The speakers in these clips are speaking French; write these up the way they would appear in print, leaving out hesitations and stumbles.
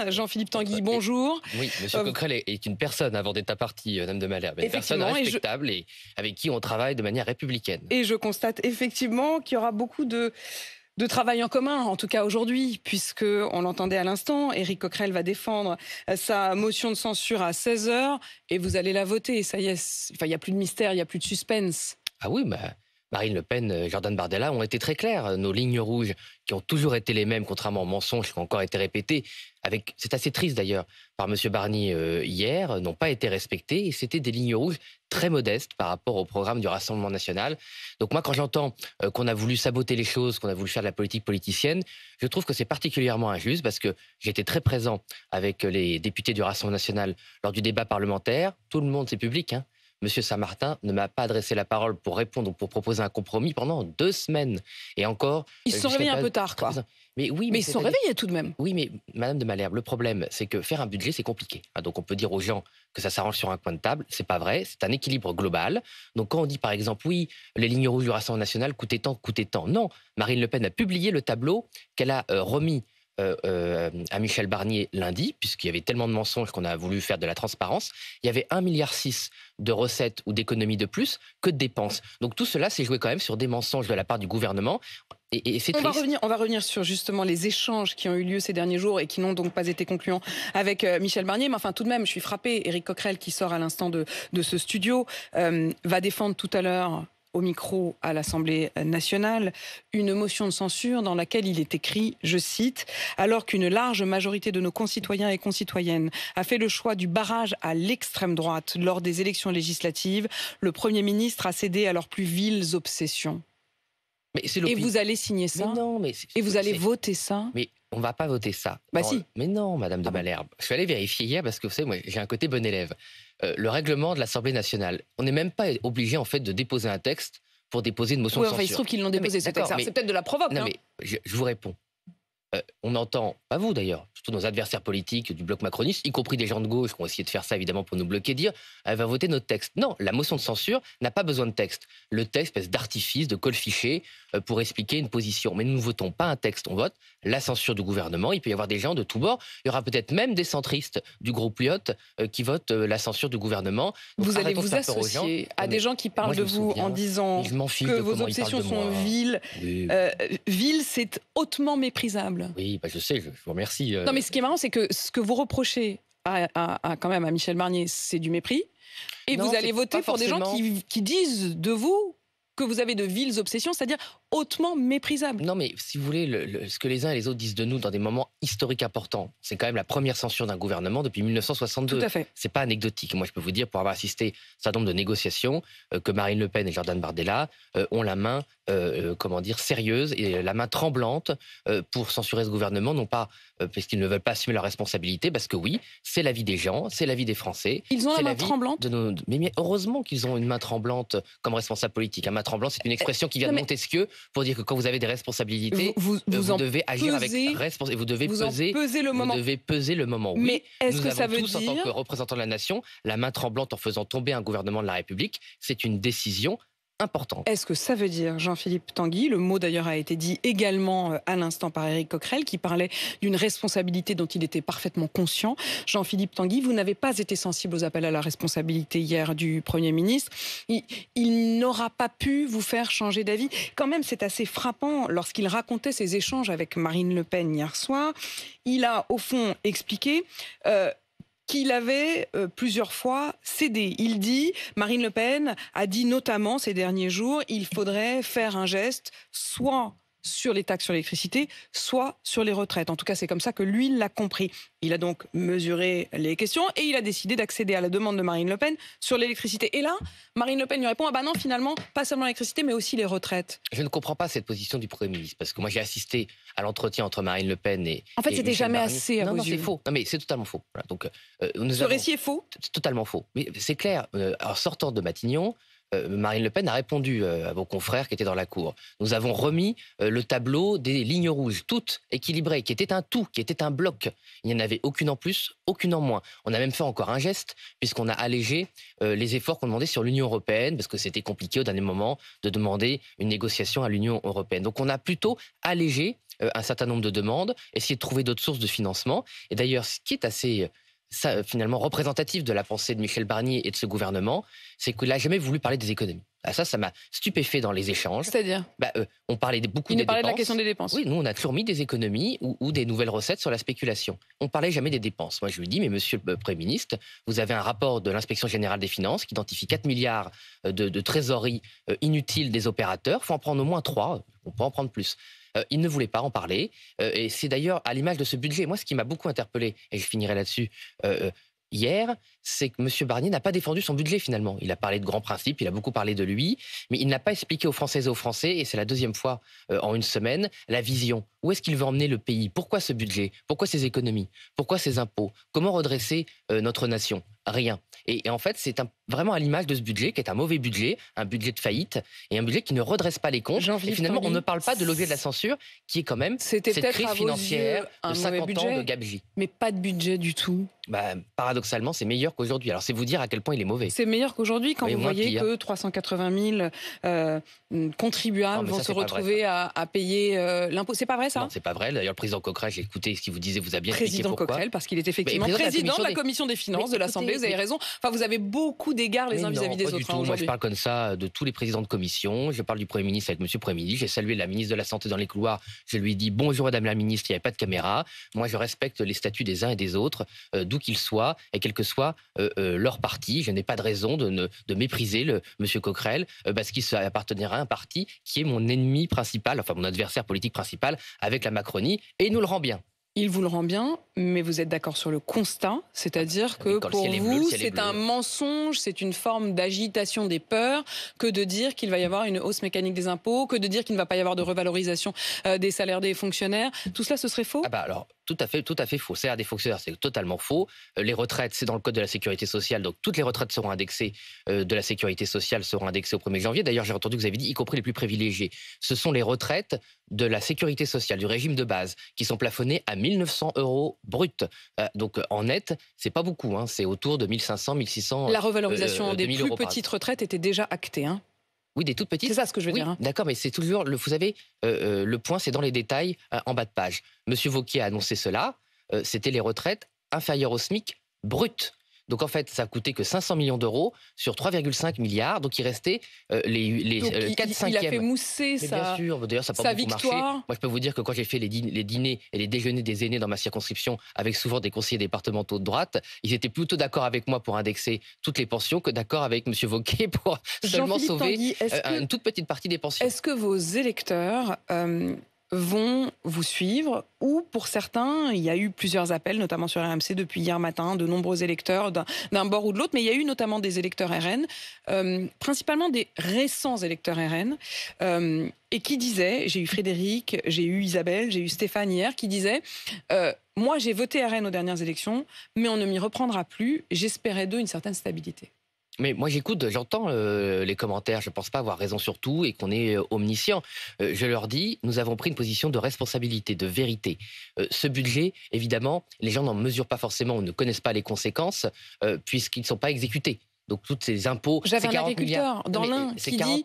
Jean-Philippe Tanguy, bonjour. Oui, M. Coquerel est une personne avant d'être parti, Madame de Malherbe. Une personne respectable et avec qui on travaille de manière républicaine. Et je constate effectivement qu'il y aura beaucoup de travail en commun, en tout cas aujourd'hui, puisque, on l'entendait à l'instant, Éric Coquerel va défendre sa motion de censure à 16h et vous allez la voter. Ça y est, il n'y a plus de mystère, il n'y a plus de suspense. Ah oui, Marine Le Pen et Jordan Bardella ont été très clairs. Nos lignes rouges, qui ont toujours été les mêmes, contrairement aux mensonges qui ont encore été répétés, c'est assez triste d'ailleurs, par M. Barnier hier, n'ont pas été respectées. Et c'était des lignes rouges très modestes par rapport au programme du Rassemblement national. Donc moi, quand j'entends qu'on a voulu saboter les choses, qu'on a voulu faire de la politique politicienne, je trouve que c'est particulièrement injuste parce que j'étais très présent avec les députés du Rassemblement national lors du débat parlementaire. Tout le monde, c'est public, hein. Monsieur Saint-Martin ne m'a pas adressé la parole pour répondre ou pour proposer un compromis pendant 2 semaines. Et encore... Ils se sont réveillés un peu tard, quoi. Mais oui, mais ils se sont réveillés tout de même. Oui, mais Madame de Malherbe, le problème, c'est que faire un budget, c'est compliqué. Donc on peut dire aux gens que ça s'arrange sur un coin de table. C'est pas vrai, c'est un équilibre global. Donc quand on dit par exemple, oui, les lignes rouges du Rassemblement national coûtaient tant. Non, Marine Le Pen a publié le tableau qu'elle a remis à Michel Barnier lundi, puisqu'il y avait tellement de mensonges qu'on a voulu faire de la transparence. Il y avait 1,6 milliard de recettes ou d'économies de plus que de dépenses. Donc tout cela s'est joué quand même sur des mensonges de la part du gouvernement. Et c'est triste. On va revenir sur justement les échanges qui ont eu lieu ces derniers jours et qui n'ont donc pas été concluants avec Michel Barnier. Mais enfin, tout de même, je suis frappée. Éric Coquerel, qui sort à l'instant de ce studio, va défendre tout à l'heure au micro à l'Assemblée nationale une motion de censure dans laquelle il est écrit, je cite, « Alors qu'une large majorité de nos concitoyens et concitoyennes a fait le choix du barrage à l'extrême droite lors des élections législatives, le Premier ministre a cédé à leurs plus viles obsessions. » Et vous allez signer ça? Mais non, et vous allez voter ça? Mais on ne va pas voter ça. Si. Mais non, Madame de Malherbe. Je suis allé vérifier hier parce que vous savez, moi, j'ai un côté bon élève. Le règlement de l'Assemblée nationale, on n'est même pas obligé en fait de déposer un texte pour déposer une motion de censure. Il se trouve qu'ils l'ont déposé, ce texte. C'est peut-être de la provoque. Non, mais je vous réponds. On entend, pas vous d'ailleurs, surtout nos adversaires politiques du bloc macroniste, y compris des gens de gauche qui ont essayé de faire ça évidemment pour nous bloquer, dire elle va voter notre texte. Non, la motion de censure n'a pas besoin de texte. Le texte, espèce d'artifice, de colfiché pour expliquer une position. Mais nous ne votons pas un texte, on vote la censure du gouvernement. Il peut y avoir des gens de tous bords. Il y aura peut-être même des centristes du groupe Lyot qui votent la censure du gouvernement. Donc, vous allez vous associer à des gens qui parlent de vous en disant que vos obsessions sont viles. Viles, c'est hautement méprisable. Oui, je sais, je vous remercie. Non, mais ce qui est marrant, c'est que ce que vous reprochez quand même à Michel Barnier, c'est du mépris. Et vous allez voter pour des gens qui disent de vous que vous avez de viles obsessions, c'est-à-dire hautement méprisables. Non, mais si vous voulez, ce que les uns et les autres disent de nous dans des moments historiques importants, c'est quand même la première censure d'un gouvernement depuis 1962. Tout à fait. C'est pas anecdotique. Moi, je peux vous dire, pour avoir assisté à un certain nombre de négociations, que Marine Le Pen et Jordan Bardella ont la main, sérieuse et la main tremblante pour censurer ce gouvernement, non pas parce qu'ils ne veulent pas assumer leurs responsabilités, parce que oui, c'est la vie des gens, c'est la vie des Français. Ils ont la main tremblante. Mais heureusement qu'ils ont une main tremblante comme responsable politique. Une main tremblante, c'est une expression qui vient de Montesquieu pour dire que quand vous avez des responsabilités, vous devez agir avec responsabilité. Vous devez peser le moment. Vous devez peser le moment. Oui, mais est-ce que ça veut dire, en tant que représentants de la nation, la main tremblante en faisant tomber un gouvernement de la République, c'est une décision importante. Est-ce que ça veut dire, Jean-Philippe Tanguy, le mot d'ailleurs a été dit également à l'instant par Éric Coquerel, qui parlait d'une responsabilité dont il était parfaitement conscient. Jean-Philippe Tanguy, vous n'avez pas été sensible aux appels à la responsabilité hier du Premier ministre. Il n'aura pas pu vous faire changer d'avis. Quand même, c'est assez frappant lorsqu'il racontait ses échanges avec Marine Le Pen hier soir. Il a, au fond, expliqué... qu'il avait plusieurs fois cédé. Il dit, Marine Le Pen a dit notamment ces derniers jours, il faudrait faire un geste, soit sur les taxes sur l'électricité, soit sur les retraites. En tout cas, c'est comme ça que lui l'a compris. Il a donc mesuré les questions et il a décidé d'accéder à la demande de Marine Le Pen sur l'électricité. Et là, Marine Le Pen lui répond, ah bah non, finalement, pas seulement l'électricité, mais aussi les retraites. Je ne comprends pas cette position du Premier ministre, parce que moi j'ai assisté à l'entretien entre Marine Le Pen et... En fait, c'était jamais assez à vos yeux. Non, c'est faux. Non, mais c'est totalement faux. Voilà, donc, ce récit est faux? C'est totalement faux. Mais c'est clair, en sortant de Matignon, Marine Le Pen a répondu à vos confrères qui étaient dans la cour. Nous avons remis le tableau des lignes rouges, toutes équilibrées, qui était un tout, qui était un bloc. Il n'y en avait aucune en plus, aucune en moins. On a même fait encore un geste, puisqu'on a allégé les efforts qu'on demandait sur l'Union européenne, parce que c'était compliqué au dernier moment de demander une négociation à l'Union européenne. Donc on a plutôt allégé un certain nombre de demandes, essayer de trouver d'autres sources de financement. Et d'ailleurs, ce qui est assez finalement représentatif de la pensée de Michel Barnier et de ce gouvernement, c'est qu'il n'a jamais voulu parler des économies. Ah, ça m'a stupéfait dans les échanges. C'est-à-dire on parlait beaucoup Il des nous parlait dépenses. de la question des dépenses. Oui, nous, on a toujours mis des économies ou des nouvelles recettes sur la spéculation. On ne parlait jamais des dépenses. Moi, je lui dis, mais monsieur le Premier ministre, vous avez un rapport de l'Inspection générale des finances qui identifie 4 milliards de trésorerie inutile des opérateurs. Il faut en prendre au moins 3. On peut en prendre plus. Il ne voulait pas en parler. Et c'est d'ailleurs à l'image de ce budget. Moi, ce qui m'a beaucoup interpellé, et je finirai là-dessus, hier, c'est que M. Barnier n'a pas défendu son budget finalement. Il a parlé de grands principes, il a beaucoup parlé de lui, mais il n'a pas expliqué aux Françaises et aux Français, et c'est la deuxième fois en une semaine, la vision. Où est-ce qu'il veut emmener le pays? Pourquoi ce budget? Pourquoi ces économies? Pourquoi ces impôts? Comment redresser notre nation? Rien. Et en fait, c'est vraiment à l'image de ce budget, qui est un mauvais budget, un budget de faillite, et un budget qui ne redresse pas les comptes. Et finalement, on ne parle pas de l'objet de la censure, qui est quand même cette crise financière de 50 ans de gabegie. Mais pas de budget du tout. Paradoxalement, c'est meilleur qu'aujourd'hui. Alors, c'est vous dire à quel point il est mauvais. C'est meilleur qu'aujourd'hui quand vous voyez que 380 000 contribuables vont se retrouver à payer l'impôt. C'est pas vrai, ça? Non, c'est pas vrai. D'ailleurs, le président Coquerel, j'ai écouté ce qu'il vous disait, vous a bien expliqué pourquoi. Président Coquerel, parce qu'il est effectivement président de la commission des finances de l'Assemblée. Vous avez raison. Enfin, vous avez beaucoup d'égards les uns vis-à-vis des autres. Moi, je parle comme ça de tous les présidents de commission. Je parle du Premier ministre avec Monsieur le Premier ministre. J'ai salué la ministre de la Santé dans les couloirs. Je lui ai dit bonjour, Madame la ministre. Il n'y avait pas de caméra. Moi, je respecte les statuts des uns et des autres, d'où qu'ils soient et quel que soit leur parti. Je n'ai pas de raison de mépriser Monsieur Coquerel parce qu'il appartenait à un parti qui est mon ennemi principal, enfin mon adversaire politique principal avec la Macronie, et il nous le rend bien. Il vous le rend bien, mais vous êtes d'accord sur le constat, c'est-à-dire que pour vous, c'est un mensonge, c'est une forme d'agitation des peurs que de dire qu'il va y avoir une hausse mécanique des impôts, que de dire qu'il ne va pas y avoir de revalorisation des salaires des fonctionnaires. Tout cela, ce serait faux? Alors, tout à fait faux. Salaire des fonctionnaires, c'est totalement faux. Les retraites, c'est dans le code de la sécurité sociale, donc toutes les retraites seront indexées de la sécurité sociale seront indexées au 1er janvier. D'ailleurs, j'ai entendu que vous avez dit, y compris les plus privilégiés. Ce sont les retraites de la sécurité sociale, du régime de base, qui sont plafonnées à 1 900 € brut. Donc en net, c'est pas beaucoup, hein, c'est autour de 1 500, 1 600. La revalorisation des plus petites retraites était déjà actée, hein. Oui, des toutes petites. C'est ça ce que je veux dire. Hein. D'accord, mais c'est toujours, vous savez, le point, c'est dans les détails, en bas de page. Monsieur Wauquiez a annoncé cela, c'était les retraites inférieures au SMIC brut. Donc en fait, ça a coûté que 500 millions d'euros sur 3,5 milliards. Donc il restait les 4/5e. Il a fait mousser bien sûr, d'ailleurs ça n'a pas beaucoup marché. Moi je peux vous dire que quand j'ai fait les dîners et les déjeuners des aînés dans ma circonscription, avec souvent des conseillers départementaux de droite, ils étaient plutôt d'accord avec moi pour indexer toutes les pensions que d'accord avec M. Wauquiez pour seulement sauver une toute petite partie des pensions. Est-ce que vos électeurs vont vous suivre, ou pour certains, il y a eu plusieurs appels, notamment sur RMC depuis hier matin, de nombreux électeurs d'un bord ou de l'autre, mais il y a eu notamment des électeurs RN, principalement des récents électeurs RN, et qui disaient, j'ai eu Frédéric, j'ai eu Isabelle, j'ai eu Stéphane hier, qui disaient moi j'ai voté RN aux dernières élections, mais on ne m'y reprendra plus, j'espérais d'eux une certaine stabilité. Mais moi j'entends les commentaires, je ne pense pas avoir raison sur tout et qu'on est omniscient. Je leur dis, nous avons pris une position de responsabilité, de vérité. Ce budget, évidemment, les gens n'en mesurent pas forcément ou ne connaissent pas les conséquences puisqu'ils ne sont pas exécutés. Donc tous ces impôts, j'avais un agriculteur dans l'Ain qui dit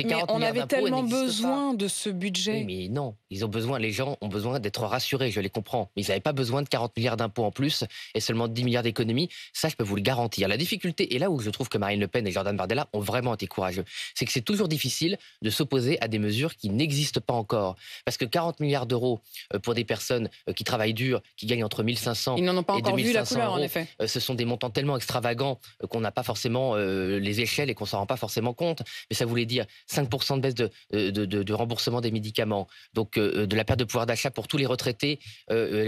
mais on avait tellement besoin de ce budget. Oui, mais non, les gens ont besoin d'être rassurés, je les comprends. Mais ils n'avaient pas besoin de 40 milliards d'impôts en plus et seulement 10 milliards d'économies. Ça, je peux vous le garantir. La difficulté, et là où je trouve que Marine Le Pen et Jordan Bardella ont vraiment été courageux, c'est que c'est toujours difficile de s'opposer à des mesures qui n'existent pas encore. Parce que 40 milliards d'euros pour des personnes qui travaillent dur, qui gagnent entre 1 500 ils n'en ont pas et encore 2 vu la 500 couleur, euros, en effet. Ce sont des montants tellement extravagants qu'on n'a pas forcément les échelles et qu'on s'en rend pas forcément compte. Mais ça voulait dire 5% de baisse de remboursement des médicaments, donc de la perte de pouvoir d'achat pour tous les retraités,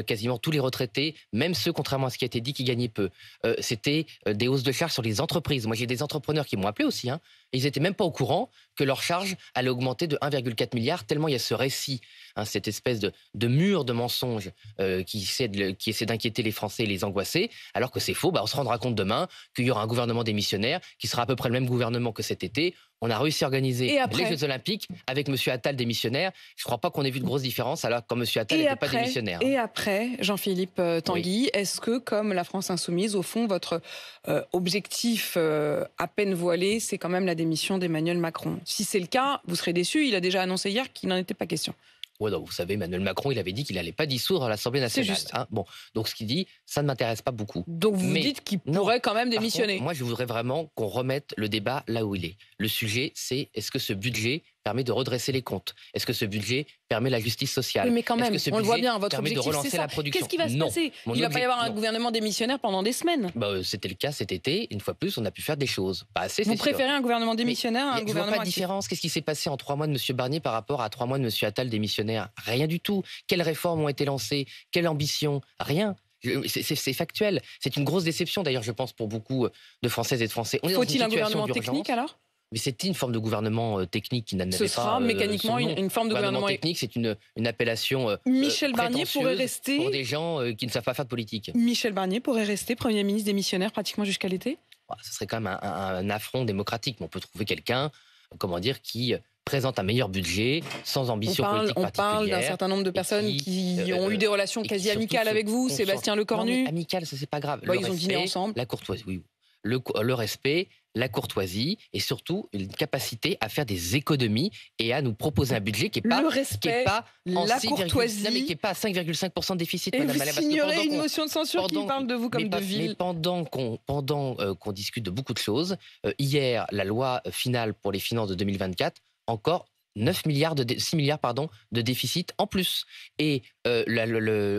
quasiment tous les retraités, même ceux, contrairement à ce qui a été dit, qui gagnaient peu. C'était des hausses de charges sur les entreprises. Moi, j'ai des entrepreneurs qui m'ont appelé aussi, hein, et ils n'étaient même pas au courant que leur charge allait augmenter de 1,4 milliard, tellement il y a ce récit, hein, cette espèce de mur de mensonges qui essaie d'inquiéter les Français et les angoisser, alors que c'est faux. On se rendra compte demain qu'il y aura un gouvernement démissionnaire qui sera à peu près le même gouvernement que cet été. On a réussi à organiser les Jeux Olympiques avec M. Attal démissionnaire. Je ne crois pas qu'on ait vu de grosses différences alors quand M. Attal n'était pas démissionnaire. Et après, Jean-Philippe Tanguy, est-ce que, comme la France Insoumise, au fond, votre objectif à peine voilé, c'est quand même la démission d'Emmanuel Macron? Si c'est le cas, vous serez déçus. Il a déjà annoncé hier qu'il n'en était pas question. Ouais, donc, vous savez, Emmanuel Macron, il avait dit qu'il n'allait pas dissoudre l'Assemblée nationale. C'est juste. Hein. Bon, donc ce qu'il dit, ça ne m'intéresse pas beaucoup. Donc vous Mais dites qu'il non, pourrait quand même par démissionner. contre, moi, je voudrais vraiment qu'on remette le débat là où il est. Le sujet, c'est est-ce que ce budget permet de redresser les comptes? Est-ce que ce budget permet la justice sociale? Oui, mais quand même, on le voit bien, votre permet de objectif, c'est relancer ça. la production? Qu'est-ce qui va se Non. passer? Mon Il va pas y avoir un non. gouvernement démissionnaire pendant des semaines. C'était le cas cet été. Une fois plus, on a pu faire des choses. Pas assez, Vous c'est sûr. préférez un gouvernement Mais démissionnaire à un je vois gouvernement pas de actif? différence. Qu'est-ce qui s'est passé en 3 mois de M. Barnier par rapport à 3 mois de M. Attal démissionnaire? Rien du tout. Quelles réformes ont été lancées? Quelle ambition? Rien. C'est factuel. C'est une grosse déception d'ailleurs, je pense, pour beaucoup de Françaises et de Français. Faut-il un gouvernement technique alors? Mais c'était une forme de gouvernement technique qui n'avait pas. Ce sera mécaniquement une forme de gouvernement technique. C'est une appellation. Michel Barnier pourrait rester. Pour des gens qui ne savent pas faire de politique. Michel Barnier pourrait rester Premier ministre démissionnaire pratiquement jusqu'à l'été? Ce serait quand même un affront démocratique. Mais on peut trouver quelqu'un, comment dire, qui présente un meilleur budget, sans ambition politique particulière. On parle d'un certain nombre de personnes qui ont eu des relations quasi amicales avec vous, Sébastien Lecornu. Amical, ça c'est pas grave. Ils ont dîné ensemble. La courtoisie, oui. Le respect, la courtoisie et surtout une capacité à faire des économies et à nous proposer un budget qui n'est pas, le respect, la courtoisie, mais qui est pas à 5,5% de déficit. Et Madame vous signerez une motion de censure qui parle de vous comme de ville. Mais pendant qu'on discute de beaucoup de choses, hier, la loi finale pour les finances de 2024, encore 6 milliards de déficit en plus. Et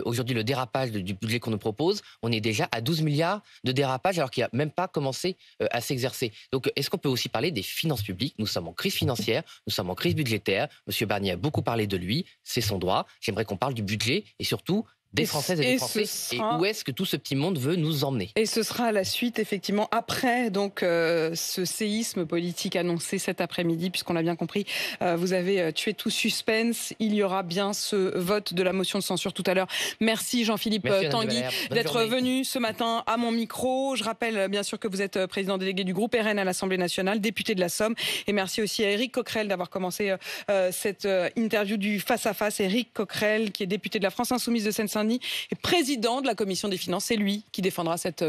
aujourd'hui, le dérapage du budget qu'on nous propose, on est déjà à 12 milliards de dérapage alors qu'il n'a même pas commencé à s'exercer. Donc, est-ce qu'on peut aussi parler des finances publiques? Nous sommes en crise financière, nous sommes en crise budgétaire. Monsieur Barnier a beaucoup parlé de lui, c'est son droit. J'aimerais qu'on parle du budget et surtout des Françaises et des Français. Et où est-ce que tout ce petit monde veut nous emmener? Et ce sera la suite, effectivement, après donc ce séisme politique annoncé cet après-midi, puisqu'on l'a bien compris, vous avez tué tout suspense. Il y aura bien ce vote de la motion de censure tout à l'heure. Merci Jean-Philippe Tanguy d'être venu ce matin à mon micro. Je rappelle bien sûr que vous êtes président délégué du groupe RN à l'Assemblée nationale, député de la Somme. Et merci aussi à Éric Coquerel d'avoir commencé cette interview du face-à-face. Éric Coquerel, qui est député de la France Insoumise de Seine-Saint-Denis et président de la Commission des Finances. C'est lui qui défendra cette